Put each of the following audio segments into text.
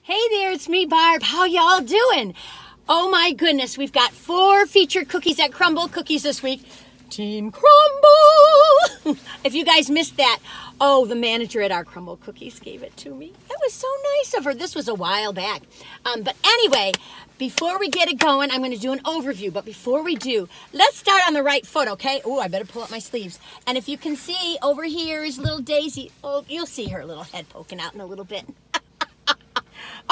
Hey there, it's me, Barb. How y'all doing? Oh my goodness, we've got 4 featured cookies at Crumbl Cookies this week. Team Crumbl! If you guys missed that, oh, the manager at our Crumbl Cookies gave it to me. That was so nice of her. This was a while back. But anyway, before we get it going, I'm going to do an overview. But before we do, let's start on the right foot, okay? Oh, I better pull up my sleeves. And if you can see, over here is little Daisy. Oh, you'll see her little head poking out in a little bit.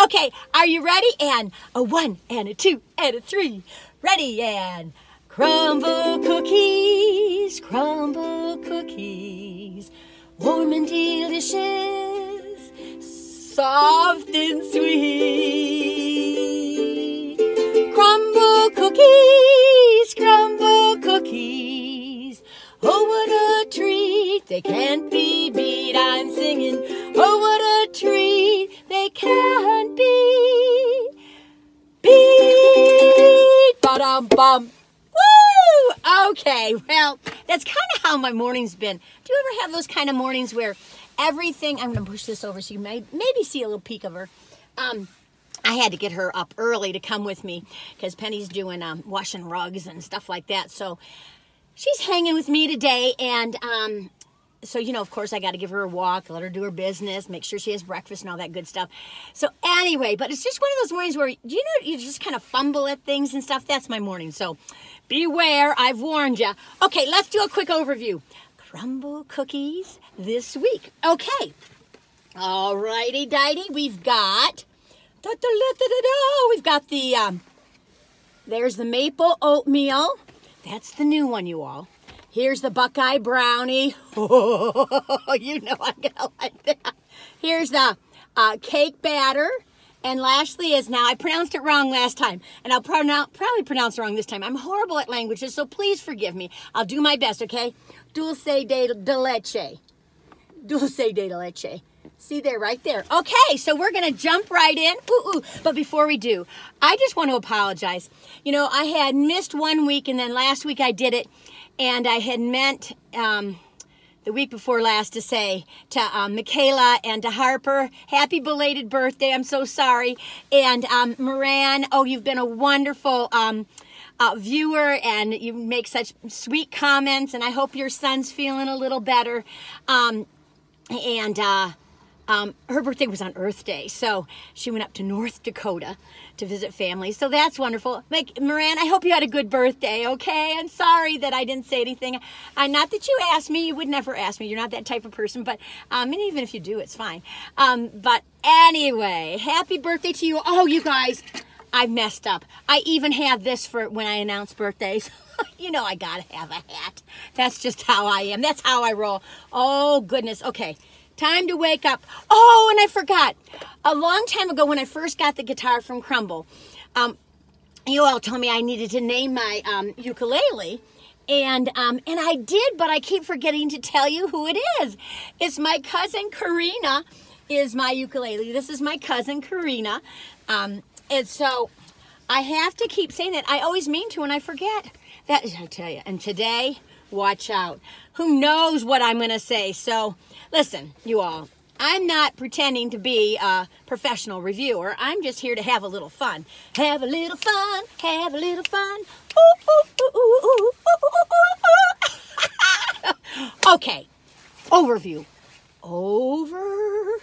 Okay, are you ready? And a 1 and a 2 and a 3. Ready and Crumbl Cookies, Crumbl Cookies, warm and delicious, soft and sweet. Crumbl Cookies, Crumbl Cookies, oh what a treat, they can't be beat. I'm singing, oh what a treat, they can't be beat. Ba-dum-bum. Woo! Okay, well, that's kind of how my morning's been. Do you ever have those kind of mornings where everything, I'm going to push this over so you may maybe see a little peek of her. I had to get her up early to come with me because Penny's doing washing rugs and stuff like that. So she's hanging with me today, and so, you know, of course, I got to give her a walk, let her do her business, make sure she has breakfast and all that good stuff. So anyway, but it's just one of those mornings where, you know, you just kind of fumble at things and stuff. That's my morning. So beware, I've warned you. Okay, let's do a quick overview. Crumbl Cookies this week. Okay. All righty, Ditty. We've got, we've got the, there's the Maple Oatmeal. That's the new one, you all. Here's the Buckeye Brownie. Oh, you know I'm going to like that. Here's the cake batter. And lastly is, now I pronounced it wrong last time, and I'll probably pronounce it wrong this time. I'm horrible at languages, so please forgive me. I'll do my best, okay? Dulce DeLeche. Dulce DeLeche. See there, right there. Okay, so we're going to jump right in. Ooh. But before we do, I just want to apologize. You know, I had missed 1 week, and then last week I did it. And I had meant the week before last to say to Michaela and to Harper, happy belated birthday. I'm so sorry. And Moran, oh, you've been a wonderful viewer, and you make such sweet comments. And I hope your son's feeling a little better. Her birthday was on Earth Day, so she went up to North Dakota to visit family. So that's wonderful. Moran, I hope you had a good birthday, okay? I'm sorry that I didn't say anything. Not that you asked me. You would never ask me. You're not that type of person, but and even if you do, it's fine. But anyway, happy birthday to you. Oh, you guys, I've messed up. I even have this for when I announce birthdays. You know I gotta have a hat. That's just how I am. That's how I roll. Oh, goodness. Okay. Time to wake up. Oh, and I forgot. A long time ago when I first got the guitar from Crumbl, you all told me I needed to name my ukulele. And I did, but I keep forgetting to tell you who it is. It's my cousin Karina is my ukulele. This is my cousin Karina. And so I have to keep saying that. I always mean to and I forget. That I tell you. And today, watch out. Who knows what I'm going to say? So listen, you all, I'm not pretending to be a professional reviewer. I'm just here to have a little fun. Have a little fun. Have a little fun. Ooh, ooh, ooh, ooh, ooh, ooh, ooh. Okay, overview. Overview.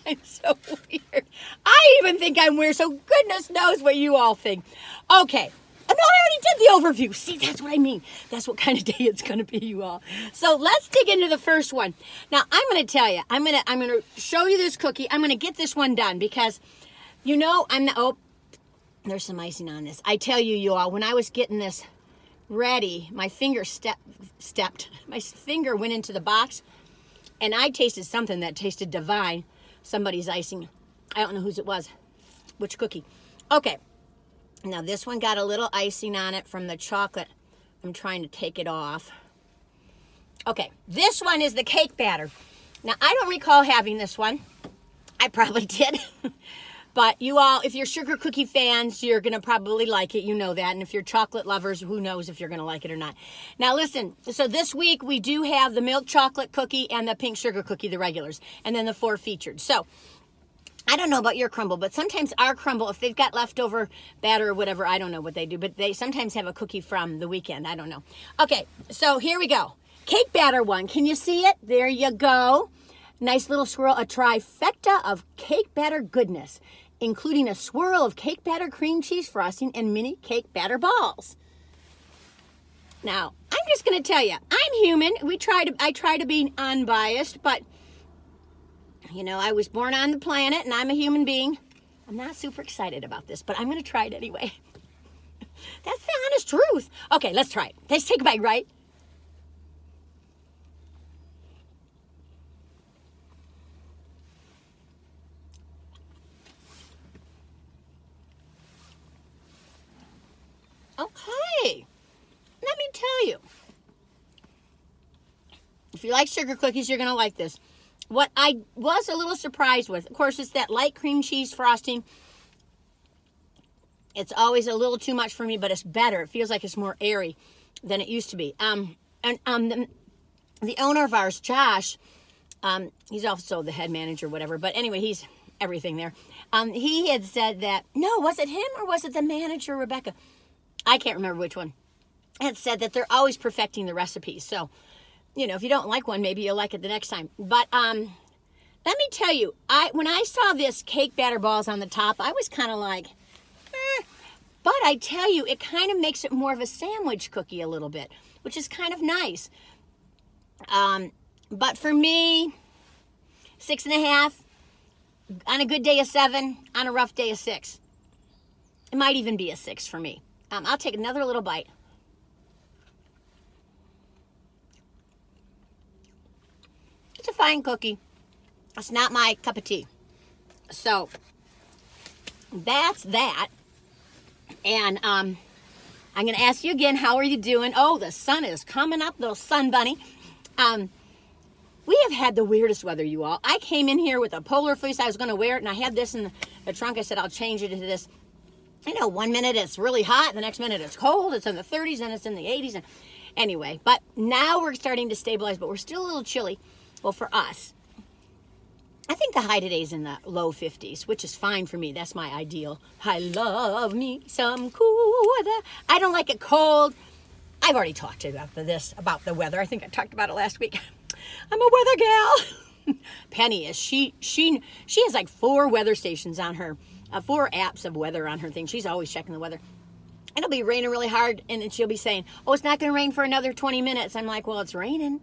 I'm so weird. I even think I'm weird, so goodness knows what you all think. Okay. Oh, no, I already did the overview. See, that's what I mean. That's what kind of day it's going to be, you all. So let's dig into the first one. Now, I'm going to tell you, I'm going to show you this cookie. I'm going to get this one done because, you know, oh, there's some icing on this. I tell you, you all, when I was getting this ready, my finger my finger went into the box, and I tasted something that tasted divine. Somebody's icing. I don't know whose it was. Which cookie? Okay. Now, this one got a little icing on it from the chocolate. I'm trying to take it off. Okay, this one is the cake batter. Now, I don't recall having this one. I probably did. But you all, if you're sugar cookie fans, you're going to probably like it. You know that. And if you're chocolate lovers, who knows if you're going to like it or not. Now, listen. So this week, we do have the milk chocolate cookie and the pink sugar cookie, the regulars. And then the 4 featured. So I don't know about your Crumbl, but sometimes our Crumbl, if they've got leftover batter or whatever, I don't know what they do, but they sometimes have a cookie from the weekend. I don't know. Okay, so here we go. Cake batter one. Can you see it? There you go. Nice little swirl, a trifecta of cake batter goodness, including a swirl of cake batter cream cheese frosting and mini cake batter balls. Now, I'm just going to tell you, I'm human. I try to be unbiased, but you know, I was born on the planet and I'm a human being. I'm not super excited about this, but I'm going to try it anyway. That's the honest truth. Okay, let's try it. Let's take a bite, right? Okay, let me tell you. If you like sugar cookies, you're going to like this. What I was a little surprised with, of course, it's that light cream cheese frosting. It's always a little too much for me, but it's better. It feels like it's more airy than it used to be. The owner of ours, Josh, he's also the head manager, whatever. But anyway, he's everything there. He had said that, no, was it him or was it the manager, Rebecca? I can't remember which one. Had said that they're always perfecting the recipes. So, you know, if you don't like one, maybe you'll like it the next time. But let me tell you, when I saw this cake batter balls on the top, I was kind of like, But I tell you, it kind of makes it more of a sandwich cookie a little bit, which is kind of nice. But for me, 6.5, on a good day a 7, on a rough day a 6. It might even be a 6 for me. I'll take another little bite. It's a fine cookie. It's not my cup of tea. So that's that. And I'm going to ask you again, how are you doing? Oh, the sun is coming up, little sun bunny. We have had the weirdest weather, you all. I came in here with a polar fleece. I was going to wear it, and I had this in the trunk. I said, I'll change it to this. I know, one minute it's really hot, the next minute it's cold. It's in the 30s, and it's in the 80s. And anyway, but now we're starting to stabilize, but we're still a little chilly. Well, for us, I think the high today is in the low 50s, which is fine for me. That's my ideal. I love me some cool weather. I don't like it cold. I've already talked to you about the weather. I think I talked about it last week. I'm a weather gal. Penny is. She has like 4 weather stations on her, 4 apps of weather on her thing. She's always checking the weather. It'll be raining really hard, and then she'll be saying, oh, it's not going to rain for another 20 minutes. I'm like, well, it's raining.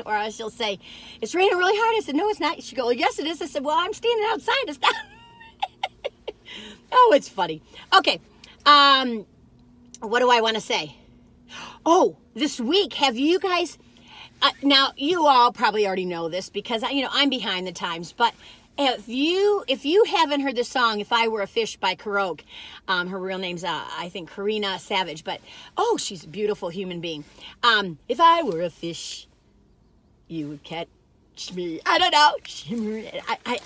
Or she'll say, it's raining really hard. I said, no, it's not. She'll go, well, yes, it is. I said, well, I'm standing outside. It's not. Oh, it's funny. Okay. What do I want to say? Oh, this week, have you guys... now, you all probably already know this because, you know, I'm behind the times, but if you haven't heard the song, If I Were a Fish by Karoke, her real name's, I think, Karina Savage, but, oh, she's a beautiful human being. If I were a fish, you would catch me. I don't know.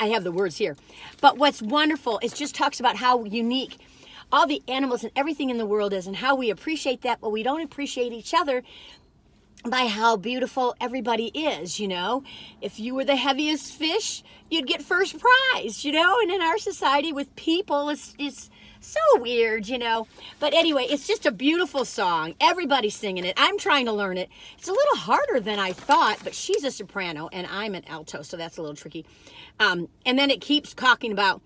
I have the words here. But what's wonderful, it just talks about how unique all the animals and everything in the world is and how we appreciate that, but we don't appreciate each other by how beautiful everybody is, you know. If you were the heaviest fish, you'd get first prize, you know. And in our society with people, it's so weird, you know. But anyway, it's just a beautiful song. Everybody's singing it. I'm trying to learn it. It's a little harder than I thought, but she's a soprano and I'm an alto, so that's a little tricky. And then it keeps talking about,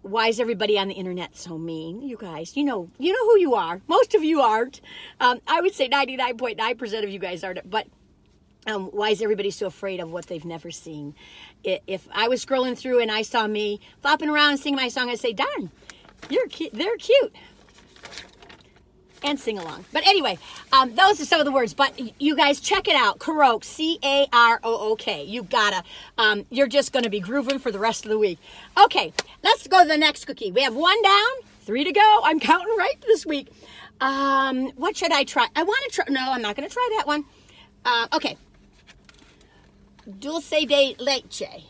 why is everybody on the internet so mean? You guys, you know who you are. Most of you aren't. I would say 99.9% of you guys aren't. But why is everybody so afraid of what they've never seen? If I was scrolling through and I saw me flopping around and singing my song, I'd say, darn, they're cute. And sing along. But anyway, those are some of the words. But you guys, check it out. Karoke, C-A-R-O-O-K. You gotta. You're just going to be grooving for the rest of the week. Okay, let's go to the next cookie. We have 1 down, 3 to go. I'm counting right this week. What should I try? I want to try. No, I'm not going to try that one. Okay. Dulce DeLeche.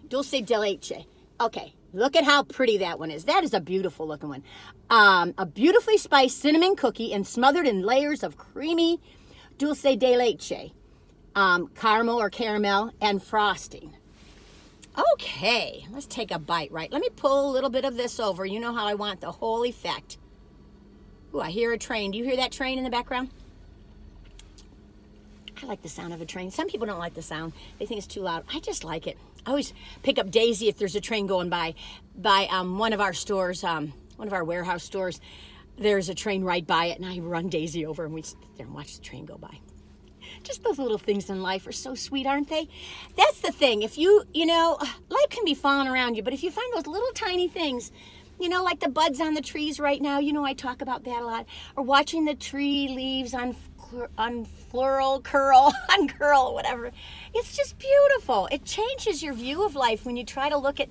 Dulce DeLeche. Okay. Look at how pretty that one is. That is a beautiful looking one. A beautifully spiced cinnamon cookie and smothered in layers of creamy dulce de leche, caramel or caramel, and frosting. Okay, let's take a bite, right? Let me pull a little bit of this over. You know how I want the whole effect. Ooh, I hear a train. Do you hear that train in the background? I like the sound of a train. Some people don't like the sound. They think it's too loud. I just like it. I always pick up Daisy if there's a train going by one of our stores, one of our warehouse stores. There's a train right by it, and I run Daisy over, and we sit there and watch the train go by. Just those little things in life are so sweet, aren't they? That's the thing. If you know, life can be falling around you, but if you find those little tiny things, you know, like the buds on the trees right now, you know, I talk about that a lot, or watching the tree leaves uncurl, whatever. It's just beautiful. It changes your view of life when you try to look at,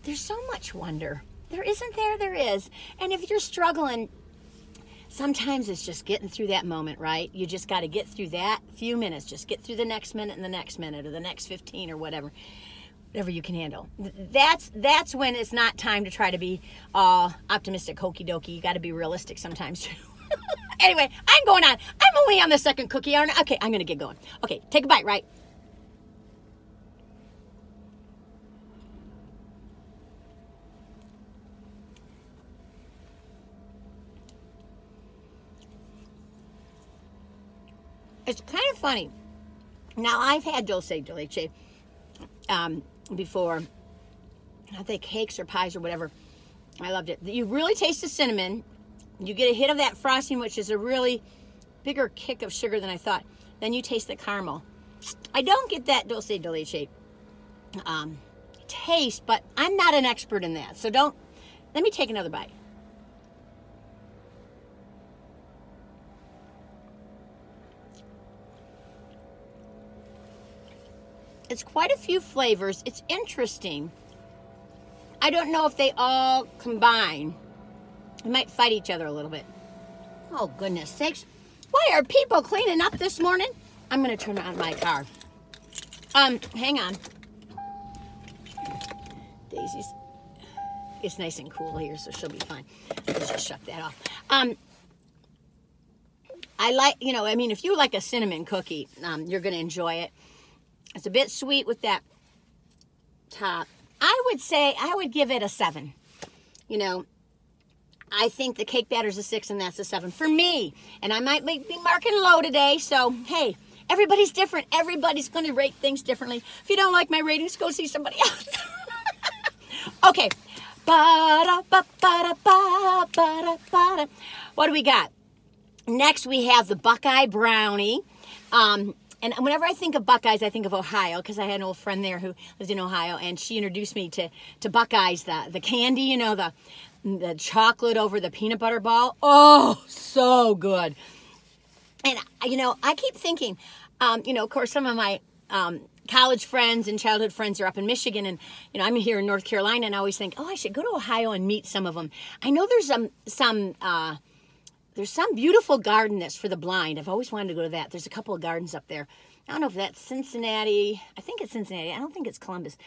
there's so much wonder. There isn't there? There is. And if you're struggling, sometimes it's just getting through that moment, right? You just got to get through that few minutes. Just get through the next minute and the next minute or the next 15 or whatever you can handle. That's when it's not time to try to be optimistic, hokey dokey. You got to be realistic sometimes too. Anyway, I'm going on. I'm only on the second cookie, aren't I? Okay, I'm going to get going. Okay, take a bite, right? It's kind of funny. Now, I've had Dulce DeLeche before. I think cakes or pies or whatever. I loved it. You really taste the cinnamon. You get a hit of that frosting, which is a really bigger kick of sugar than I thought. Then you taste the caramel. I don't get that Dulce DeLeche taste, but I'm not an expert in that. So let me take another bite. It's quite a few flavors. It's interesting. I don't know if they all combine. They might fight each other a little bit. Oh, goodness sakes. Why are people cleaning up this morning? I'm going to turn on my car. Hang on. Daisy's, it's nice and cool here, so she'll be fine. Let's just shut that off. I like, you know, I mean, if you like a cinnamon cookie, you're going to enjoy it. It's a bit sweet with that top. I would say, I would give it a 7. You know, I think the cake batter's a 6 and that's a 7 for me. And I might be marking low today, so hey, everybody's different. Everybody's going to rate things differently. If you don't like my ratings, go see somebody else. Okay. What do we got? Next, we have the Buckeye Brownie. And whenever I think of Buckeyes, I think of Ohio, because I had an old friend there who lived in Ohio, and she introduced me to Buckeyes, the candy, you know, the chocolate over the peanut butter ball. Oh, so good. And, you know, I keep thinking, you know, of course, some of my college friends and childhood friends are up in Michigan, and, you know, I'm here in North Carolina, and I always think, oh, I should go to Ohio and meet some of them. I know there's some beautiful garden that's for the blind. I've always wanted to go to that. There's a couple of gardens up there. I don't know if that's Cincinnati. I think it's Cincinnati. I don't think it's Columbus.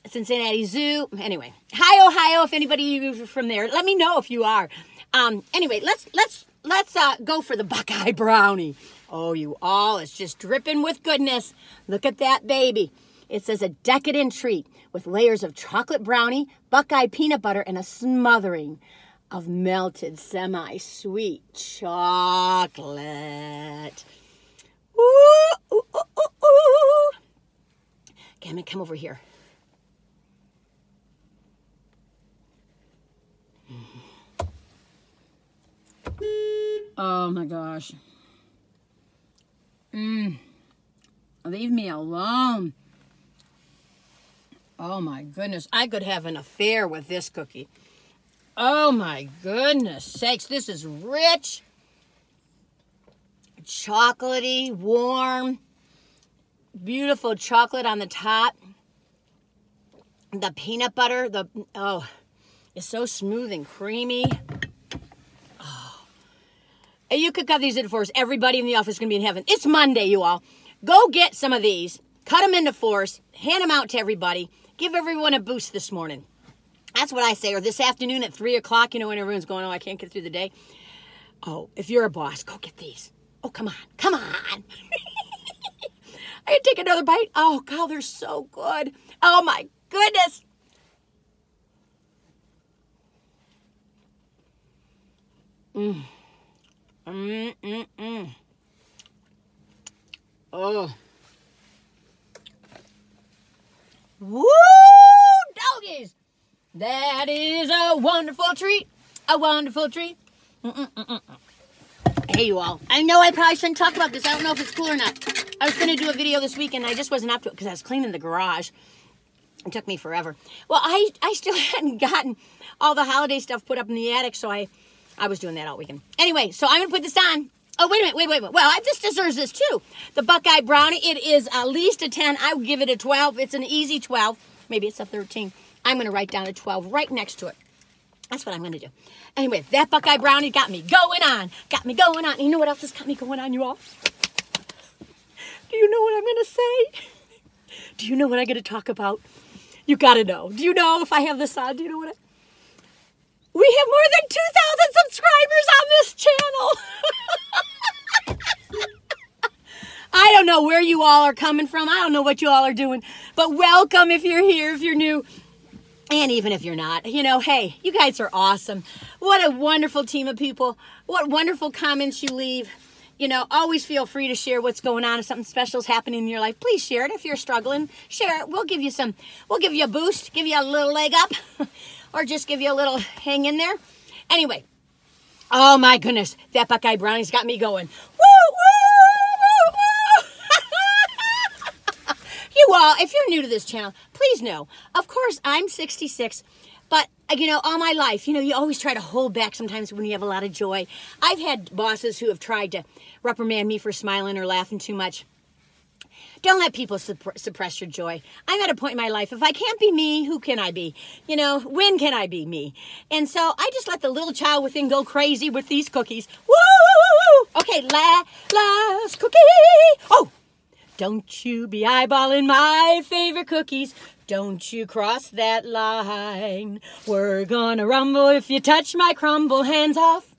Cincinnati Zoo. Anyway, hi Ohio. If anybody from there, let me know if you are. Anyway, let's go for the Buckeye Brownie. Oh, you all, it's just dripping with goodness. Look at that baby. It says a decadent treat with layers of chocolate brownie, Buckeye peanut butter, and a smothering of melted semi-sweet chocolate. Ooh, ooh, ooh, ooh, ooh. Okay, I'm gonna come over here. Oh my gosh. Leave me alone. Oh my goodness, I could have an affair with this cookie. Oh my goodness sakes, this is rich, chocolatey, warm, beautiful chocolate on the top. The peanut butter, it's so smooth and creamy. Oh. And you could cut these into fours. Everybody in the office is going to be in heaven. It's Monday, you all. Go get some of these, cut them into fours, hand them out to everybody, give everyone a boost this morning. That's what I say. Or this afternoon at 3 o'clock, you know, when everyone's going, oh, I can't get through the day. Oh, if you're a boss, go get these. Oh, come on. Come on. I can take another bite. Oh, God, they're so good. Oh, my goodness. Oh. Woo, doggies. That is a wonderful treat. A wonderful treat. Hey, you all. I know I probably shouldn't talk about this. I don't know if it's cool or not. I was going to do a video this weekend. I just wasn't up to it because I was cleaning the garage. It took me forever. Well, I still hadn't gotten all the holiday stuff put up in the attic, so I was doing that all weekend. Anyway, so I'm going to put this on. Oh, wait a minute. Well, this deserves this too. The Buckeye Brownie, it is at least a 10. I would give it a 12. It's an easy 12. Maybe it's a 13. I'm going to write down a 12 right next to it. That's what I'm going to do. Anyway, that Buckeye Brownie got me going on. Got me going on. And you know what else has got me going on, you all? Do you know what I'm going to say? Do you know what I'm going to talk about? You got to know. Do you know if I have this on? Do you know what we have more than 2,000 subscribers on this channel. I don't know where you all are coming from. I don't know what you all are doing. But welcome if you're here, if you're new. And even if you're not, you know, hey, you guys are awesome. What a wonderful team of people. What wonderful comments you leave. You know, always feel free to share what's going on. If something special is happening in your life, please share it. If you're struggling, share it. We'll give you a boost, give you a little leg up, or just give you a little hang in there. Anyway, oh my goodness, that Buckeye Brownie's got me going. Woo, woo, woo, woo. You all, if you're new to this channel, please know, of course, I'm 66, but, you know, all my life, you know, you always try to hold back sometimes when you have a lot of joy. I've had bosses who have tried to reprimand me for smiling or laughing too much. Don't let people suppress your joy. I'm at a point in my life, if I can't be me, who can I be? You know, when can I be me? And so I just let the little child within go crazy with these cookies. Woo! Okay, last cookie. Oh, don't you be eyeballing my favorite cookies. Don't you cross that line. We're gonna rumble if you touch my crumble. Hands off,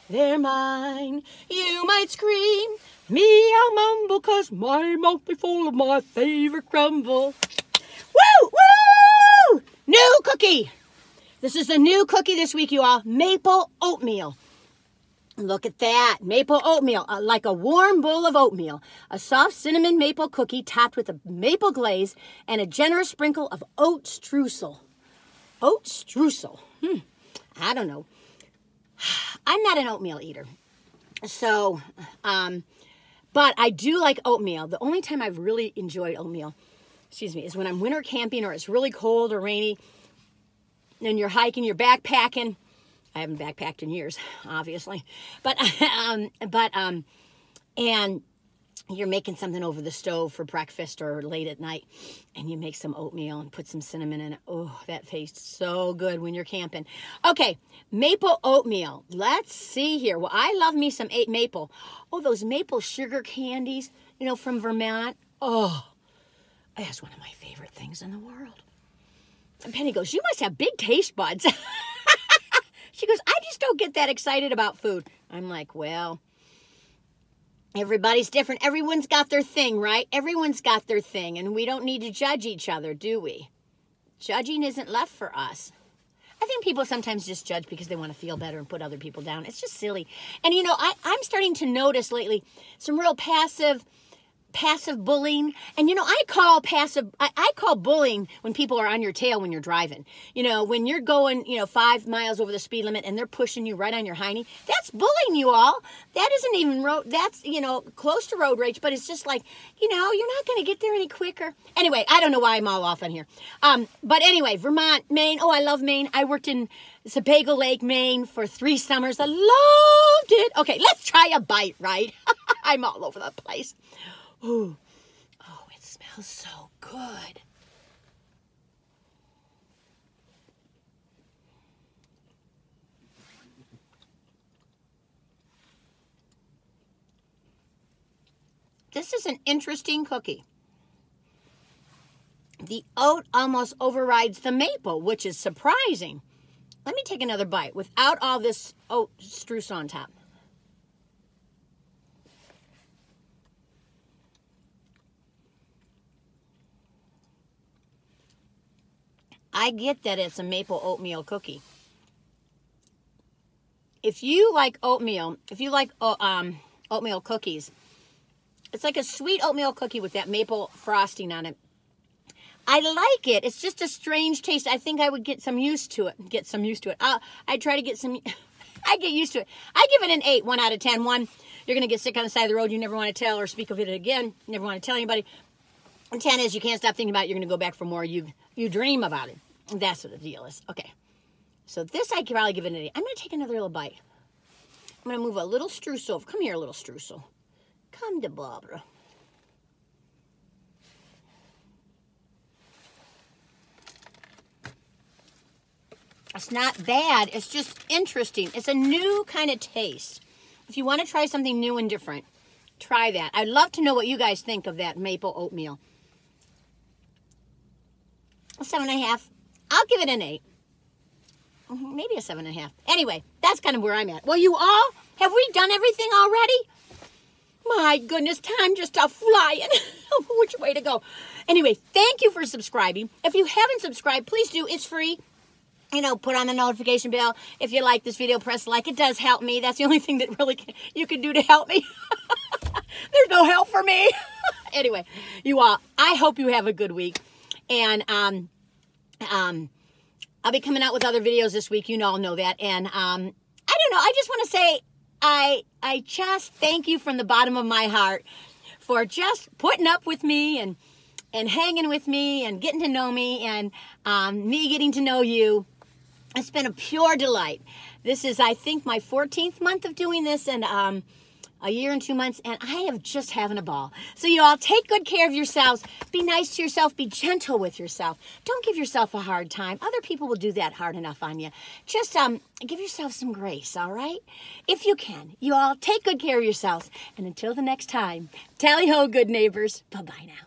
they're mine. You might scream, me I'll mumble, 'cause my mouth be full of my favorite crumble. Woo, woo! New cookie. This is a new cookie this week, you all. Maple oatmeal. Look at that. Maple oatmeal, like a warm bowl of oatmeal. A soft cinnamon maple cookie topped with a maple glaze and a generous sprinkle of oat streusel. Oat streusel. I don't know. I'm not an oatmeal eater. So, but I do like oatmeal. The only time I've really enjoyed oatmeal, is when I'm winter camping or it's really cold or rainy and you're hiking, you're backpacking. I haven't backpacked in years, obviously, and you're making something over the stove for breakfast or late at night, and you make some oatmeal and put some cinnamon in it. Oh, that tastes so good when you're camping. Okay, maple oatmeal. Let's see here. Well, I love me some maple. Oh, those maple sugar candies, you know, from Vermont. Oh, that's one of my favorite things in the world. And Penny goes, you must have big taste buds. She goes, I just don't get that excited about food. I'm like, well, everybody's different. Everyone's got their thing, right? Everyone's got their thing, and we don't need to judge each other, do we? Judging isn't left for us. I think people sometimes just judge because they want to feel better and put other people down. It's just silly. And, you know, I'm starting to notice lately some real passive bullying. And, you know, I call bullying when people are on your tail when you're driving. You know, when you're going, you know, 5 miles over the speed limit and they're pushing you right on your hiney. That's bullying, you all. That isn't even that's, you know, close to road rage, but it's just like, you know, you're not going to get there any quicker. Anyway, I don't know why I'm all off on here. But anyway, Vermont, Maine. Oh, I love Maine. I worked in Sebago Lake, Maine for 3 summers. I loved it. Okay, let's try a bite, right? I'm all over the place. Ooh. Oh, it smells so good. This is an interesting cookie. The oat almost overrides the maple, which is surprising. Let me take another bite without all this oat streusel on top. I get that it's a maple oatmeal cookie. If you like oatmeal, if you like oatmeal cookies, it's like a sweet oatmeal cookie with that maple frosting on it. I like it. It's just a strange taste. I think I would get some used to it. I'd try to get some... I get used to it. I give it an 8, 1 out of 10. 1, you're going to get sick on the side of the road. You never want to tell or speak of it again. You never want to tell anybody. And 10 is you can't stop thinking about it. You're going to go back for more. You dream about it. That's what the deal is. Okay. So this I could probably give it an 8. I'm going to take another little bite. I'm going to move a little streusel. Come here, little streusel. Come to Barbara. It's not bad. It's just interesting. It's a new kind of taste. If you want to try something new and different, try that. I'd love to know what you guys think of that maple oatmeal. 7.5. I'll give it an 8. Maybe a 7.5. Anyway, that's kind of where I'm at. Well, you all, have we done everything already? My goodness, time just a flying. Which way to go? Anyway, thank you for subscribing. If you haven't subscribed, please do. It's free. You know, put on the notification bell. If you like this video, press like. It does help me. That's the only thing that really you can do to help me. There's no help for me. Anyway, you all, I hope you have a good week. And I'll be coming out with other videos this week. You all know that. And I don't know. I just want to say I just thank you from the bottom of my heart for just putting up with me and hanging with me and getting to know me and me getting to know you. It's been a pure delight. This is, I think, my 14th month of doing this, and a year and 2 months, and I have just having a ball. So you all take good care of yourselves. Be nice to yourself. Be gentle with yourself. Don't give yourself a hard time. Other people will do that hard enough on you. Just give yourself some grace, all right? If you can. You all take good care of yourselves. And until the next time, tally-ho, good neighbors. Bye-bye now.